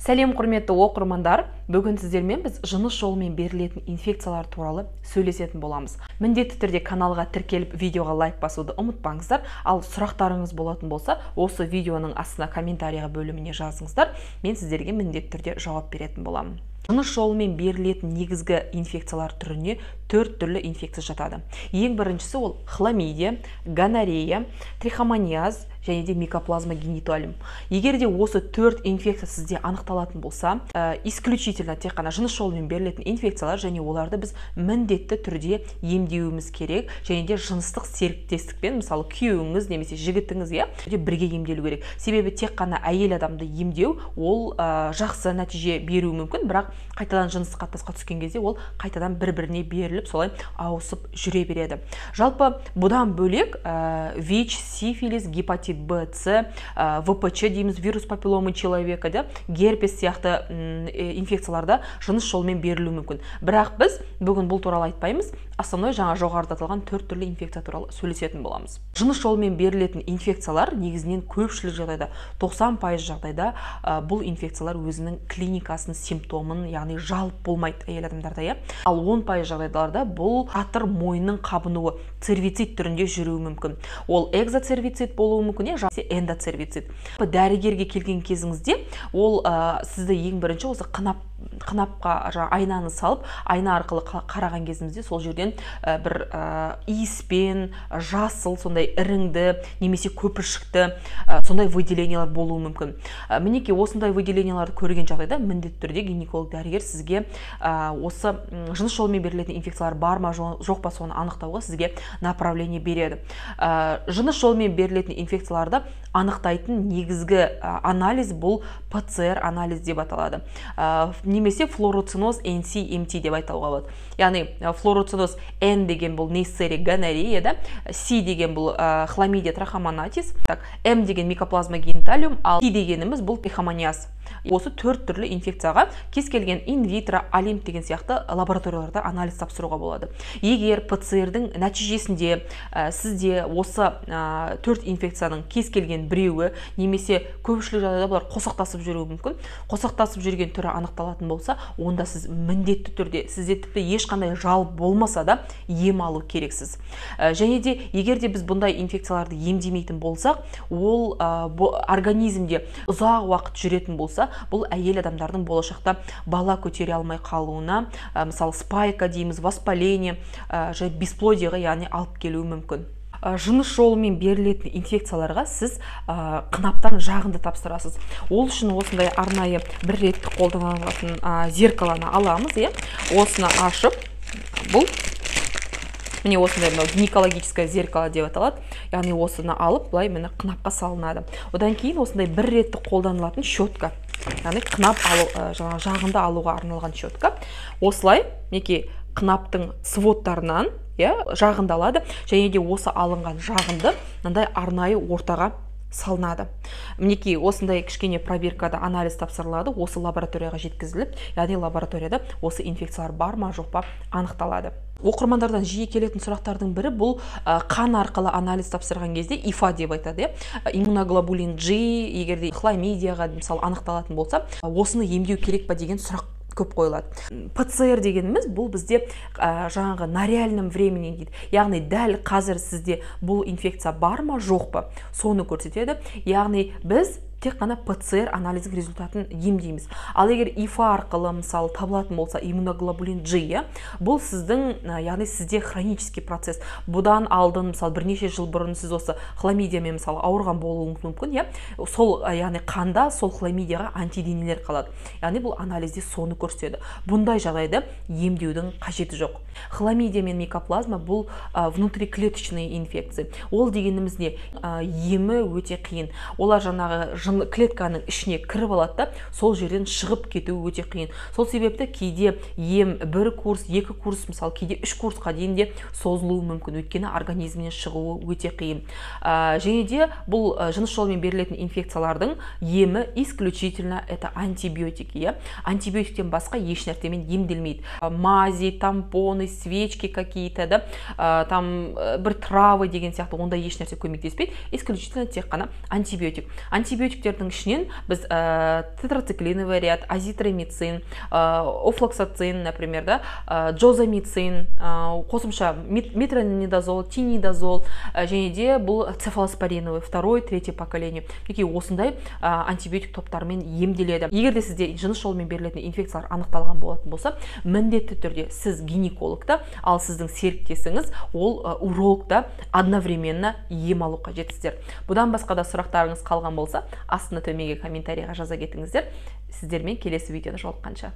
Сәлем құрметті оқырмандар, бүгін сіздермен біз жыныс жолымен берілетін инфекциялар туралы сөйлесетін боламыз. Міндетті түрде каналға тіркеліп видеоға лайк басуды ұмытпаңыздар, ал сұрақтарыңыз болатын болса, осы видеоның астына комментарийға бөліміне жазыңыздар, мен сіздерге міндетті түрде жауап беретін боламын. Жыныс жолымен берілетін негізгі инфекциялар түріне 4 түрлі инфекция жатады. Ең біріншісі ол хламидия, гонорея, трихомониаз және де микоплазма гениталиум. Егер де осы 4 инфекция сізде анықталатын болса, исключительно тек қана жыныс жолымен берілетін инфекциялар, және оларды біз міндетті түрде емдеуіміз керек, және де жыныстық серіктестікпен, мысалы күйеуіңіз немесе жігітіңіз бірге емделу керек. Себебі тек қана әйел адамды емдеу ол жақсы нәтиже беруі мүмкін, бірақ қайтадан жыныстық қатынасқа түскен кезде ол қайтадан бір-біріне беріліп, солай ауысып жүре береді. Жалпы бұдан бөлек ВИЧ, сифилис, гепатит Б, С, ВПЧ дейміз, вирус папилломы человека, герпес сияқты инфекцияларда жыныс жолымен берілуі мүмкін. Бірақ біз бүгін бұл туралы айтпаймыз, основной жаңа жоғарыда аталған 4 түрлі инфекция туралы сөйлесетін боламыз. Жыныс жолымен берілетін инфекциялар негізінен көпшілік жағдайда, 90% жағдайда бұл инфекциялар өзінің клиникасын, симптомын, яғни жалып болмайды әйел адамдарда, ал 10% жағдайларда бұл қатыр мойынның қабынуы цервицит түрінде жүруі мүмкін. Ол экзоцервицит болуы мүмкін, немесе эндоцервицит. Дәрігерге келген кезіңізде ол сізді ең бірінші осы қынапқа айнаны салып, айна арқылы қараған кезімізде сол жерден бір иіспен, жасыл, сондай іріңді, немесе көпіршікті, сондай выделениялар болуы мүмкін. Мінекей осындай выделенияларды көрген жағдайда міндетті түрде гинеколог дәрігер сізге осы жыныс жолымен берілетін инфекциялар бар ма, жоқ па, соны анықтауға сізге направление береді. Жыныс жолымен берілетін инфекцияларды анықтайтын негізгі анализ бұл ПЦР анализ деп аталады. Немесе флороциноз NC-MT деп айтауға болады. Яғни флороциноз N деген бұл Neisseria gonorrhea, C деген бұл хламидия трахомонатис, M деген микоплазма гениталиум, ал T дегеніміз бұл трихомониаз. Осы 4 түрлі инфекцияға кез келген инвитро, олимп деген сияқты лабораторияларда анализ тапсыруға болады. Егер ПЦР-дің нәтижесінде сізде осы 4 инфекцияның кез келген біреуі, немесе көпшілік жағдайда бұлар қосақтасып жүруі мүмкін, қосақтасып жүрген түрі анықталатын болса, онда сіз міндетті түрде, сізде тіпті ешқандай жалып болмаса да ем алу керексіз. Және де егер де біз бұндай инфекцияларды емдемейтін болсақ, ол организмде ұзақ уақыт жүретін болса, бұл әйел адамдардың болашақта бала көтере алмай қалуына, мысалы спайка дейміз, воспаление, бесплодияға, яғни алып келуі мүмкін. Жыныс жолымен берілетін инфекцияларға сіз қынаптан жағынды тапсырасыз. Ол үшін осындай арнайы бір реттік қолданылатын зеркаланы аламыз, осыны ашып, бұл міне осындай гинекологическое зеркало деп аталады. Яғни осыны алып, былай мені қынапқа салынады. Одан кейін осындай бір ретті қолданылатын щетка. Яғни қынап жағынды алуға арналған щетка. Осылай қынаптың сводтарынан жағындалады, және де осы алынған жағынды мынандай арнайы ортаға салынады. Мінекей осындай кішкене пробиркада анализ тапсырылады, осы лабораторияға жеткізіліп, яғни лабораторияда осы инфекциялар бар ма, жоқ па анықталады. Оқырмандардан жиі келетін сұрақтардың бірі бұл қан арқылы анализ тапсырған кезде ИФА деп айтады. Иммуноглобулин G, егер де хламидияға мысалы анықталатын болса, осыны емдеу керек па деген сұрақ көп қойылады. ПЦР дегеніміз бұл бізде жаңағы на реальном времени дейді. Яғни дәл қазір сізде бұл инфекция бар ма, жоқ па, соны көрсетеді. Яғни біз тек қана ПЦР анализдің результатын емдейміз. Ал егер ИФА арқылы мысалы табылатын болса иммуноглобулин G, бұл сіздің, яғни сізде хронический процесс. Бұдан алдын, мысалы бірнеше жыл бұрын сіз осы хламидиямен мысалы ауырған болуыңыз мүмкін, сол яғни қанда сол хламидияға антиденелер қалады. Яғни бұл анализде соны көрсетеді. Бұндай жағдайда емдеудің қажеті жоқ. Хламидия мен микоплазма бұл внутриклеточные инфекция. Ол дегеніміз не? Емі өте қиын. Олар жаңағы клетканың ішіне кіріп алады да, сол жерден шығып кету өте қиын. Сол себепті кейде ем 1 курс, 2 курс, мысалы кейде 3 курсқа дейін де созылуы мүмкін, өйткені организмнен шығуы өте қиын. Және де бұл жыныс жолымен берілетін инфекциялардың емі исключительно это антибиотики. Антибиотиктен басқа еш нәрсемен емделмейді. Мази, тампоны, свечки какие-то, там бір травы деген сияқты онда еш нәрсе көмектеспейді. Исключительно тек қана антибиотик. Антибиотик антибиотиктердің ішінен біз тетрациклиновый ряд, азитромицин, офлоксацин, например, да, джозамицин, қосымша метронидазол, тинидазол, және де бұл цефалоспориновый второй, третий поколение. Яки осындай антибиотик топтарымен емделеді. Егер де сізде жыныс жолымен берілетін инфекциялар анықталған болатын болса, міндетті түрде сіз гинекологта, ал сіздің серіктесіңіз ол урологта одновременно ем алу қажетсіздер. Бұдан басқа да сұрақтарыңыз қалған болса, астына төменге комментарийға жаза кетіңіздер. Сіздермен келесі видеода жолыққанша.